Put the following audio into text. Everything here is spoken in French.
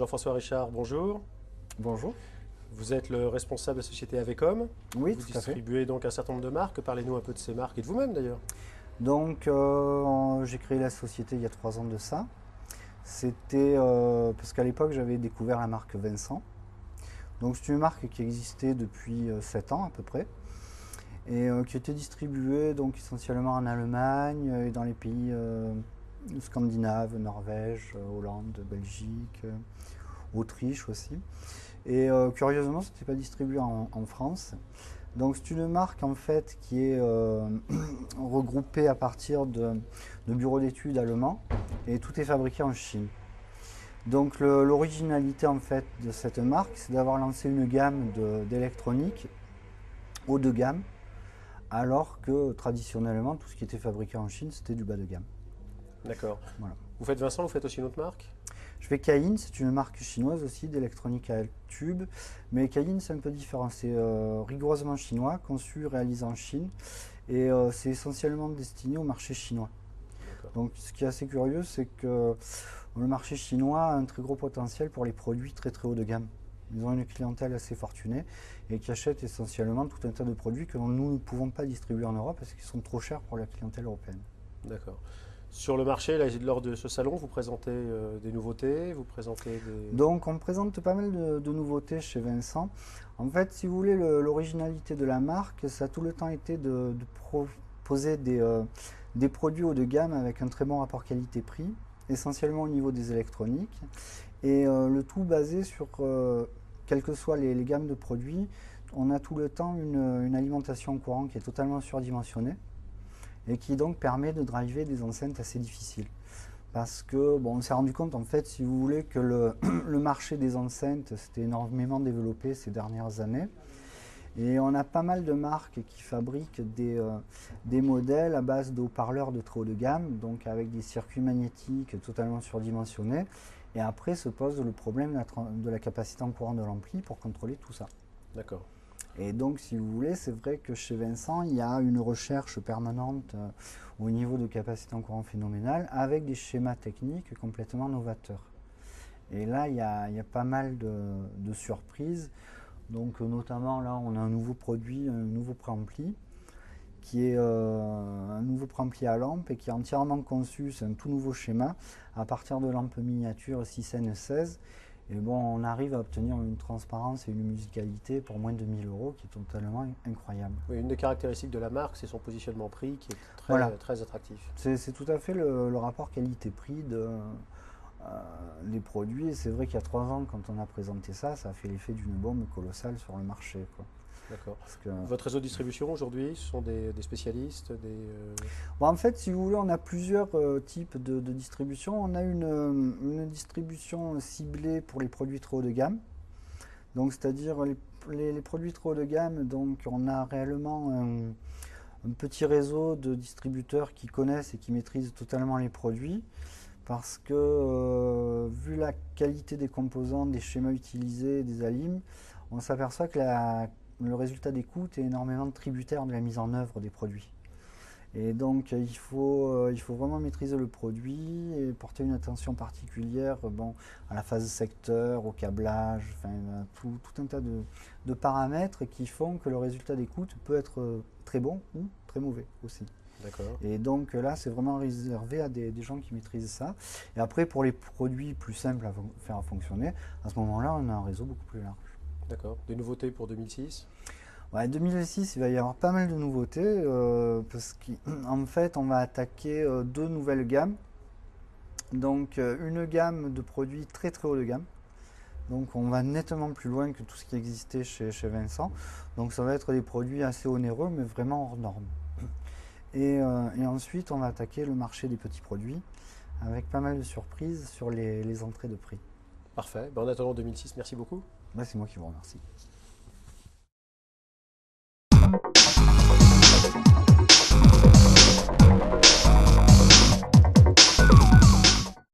Jean-François Richard, bonjour. Bonjour. Vous êtes le responsable de la société Avecom. Oui, Vous tout à fait. distribuez donc un certain nombre de marques. Parlez-nous un peu de ces marques et de vous-même d'ailleurs. Donc, j'ai créé la société il y a 3 ans de ça. C'était parce qu'à l'époque, j'avais découvert la marque Vincent. Donc, c'est une marque qui existait depuis 7 ans à peu près et qui était distribuée donc essentiellement en Allemagne et dans les pays scandinaves, Norvège, Hollande, Belgique, Autriche aussi. Et curieusement, ce n'était pas distribué en France. Donc c'est une marque en fait qui est regroupée à partir de bureaux d'études allemands et tout est fabriqué en Chine. Donc l'originalité en fait de cette marque, c'est d'avoir lancé une gamme d'électronique haut de gamme, alors que traditionnellement tout ce qui était fabriqué en Chine c'était du bas de gamme. D'accord. Voilà. Vous faites Vincent, vous faites aussi une autre marque? Je fais Cayin, c'est une marque chinoise aussi d'électronique à tube, mais Cayin c'est un peu différent, c'est rigoureusement chinois, conçu, réalisé en Chine, et c'est essentiellement destiné au marché chinois. D'accord. Donc ce qui est assez curieux, c'est que le marché chinois a un très gros potentiel pour les produits très très haut de gamme. Ils ont une clientèle assez fortunée et qui achète essentiellement tout un tas de produits que nous ne pouvons pas distribuer en Europe parce qu'ils sont trop chers pour la clientèle européenne. D'accord. Sur le marché, là, lors de ce salon, vous présentez des nouveautés, vous présentez des... Donc on présente pas mal de nouveautés chez Vincent. En fait, si vous voulez, l'originalité de la marque, ça a tout le temps été de proposer des produits haut de gamme avec un très bon rapport qualité-prix, essentiellement au niveau des électroniques, et le tout basé sur, quelles que soient les gammes de produits, on a tout le temps une alimentation courante qui est totalement surdimensionnée et qui donc permet de driver des enceintes assez difficiles. Parce que bon, on s'est rendu compte en fait, si vous voulez, que le marché des enceintes s'était énormément développé ces dernières années. Et on a pas mal de marques qui fabriquent des modèles à base de haut-parleurs de très haut de gamme, donc avec des circuits magnétiques totalement surdimensionnés. Et après se pose le problème de la capacité en courant de l'ampli pour contrôler tout ça. D'accord. Et donc, si vous voulez, c'est vrai que chez Vincent, il y a une recherche permanente au niveau de capacité en courant phénoménale avec des schémas techniques complètement novateurs. Et là, il y a pas mal de surprises. Donc, notamment, là, on a un nouveau produit, un nouveau préampli, qui est un nouveau préampli à lampe et qui est entièrement conçu, c'est un tout nouveau schéma, à partir de lampes miniatures 6N16. Et bon, on arrive à obtenir une transparence et une musicalité pour moins de 1000 euros qui est totalement incroyable. Oui, une des caractéristiques de la marque, c'est son positionnement prix qui est très, Voilà. très attractif. C'est tout à fait le rapport qualité-prix des produits. Et c'est vrai qu'il y a 3 ans, quand on a présenté ça, ça a fait l'effet d'une bombe colossale sur le marché, quoi. D'accord. Parce que, Votre réseau de distribution aujourd'hui, ce sont des spécialistes, bon, en fait, si vous voulez, on a plusieurs types de distribution. On a une distribution ciblée pour les produits trop haut de gamme. Donc, c'est-à-dire les produits trop haut de gamme. Donc, on a réellement un petit réseau de distributeurs qui connaissent et qui maîtrisent totalement les produits. Parce que, vu la qualité des composants, des schémas utilisés, des alimes, on s'aperçoit que le résultat des coûts est énormément tributaire de la mise en œuvre des produits. Et donc il faut vraiment maîtriser le produit et porter une attention particulière à la phase secteur, au câblage, enfin, tout un tas de paramètres qui font que le résultat des coûts peut être très bon ou très mauvais aussi. D'accord. Et donc là, c'est vraiment réservé à des gens qui maîtrisent ça. Et après, pour les produits plus simples à faire fonctionner, à ce moment-là, on a un réseau beaucoup plus large. D'accord. Des nouveautés pour 2006? Ouais, 2006, il va y avoir pas mal de nouveautés parce qu'en fait, on va attaquer 2 nouvelles gammes. Donc, une gamme de produits très très haut de gamme. Donc, on va nettement plus loin que tout ce qui existait chez Vincent. Donc, ça va être des produits assez onéreux, mais vraiment hors normes. Et ensuite, on va attaquer le marché des petits produits avec pas mal de surprises sur les entrées de prix. Parfait. Ben, en attendant 2006, merci beaucoup. Là, c'est moi qui vous remercie.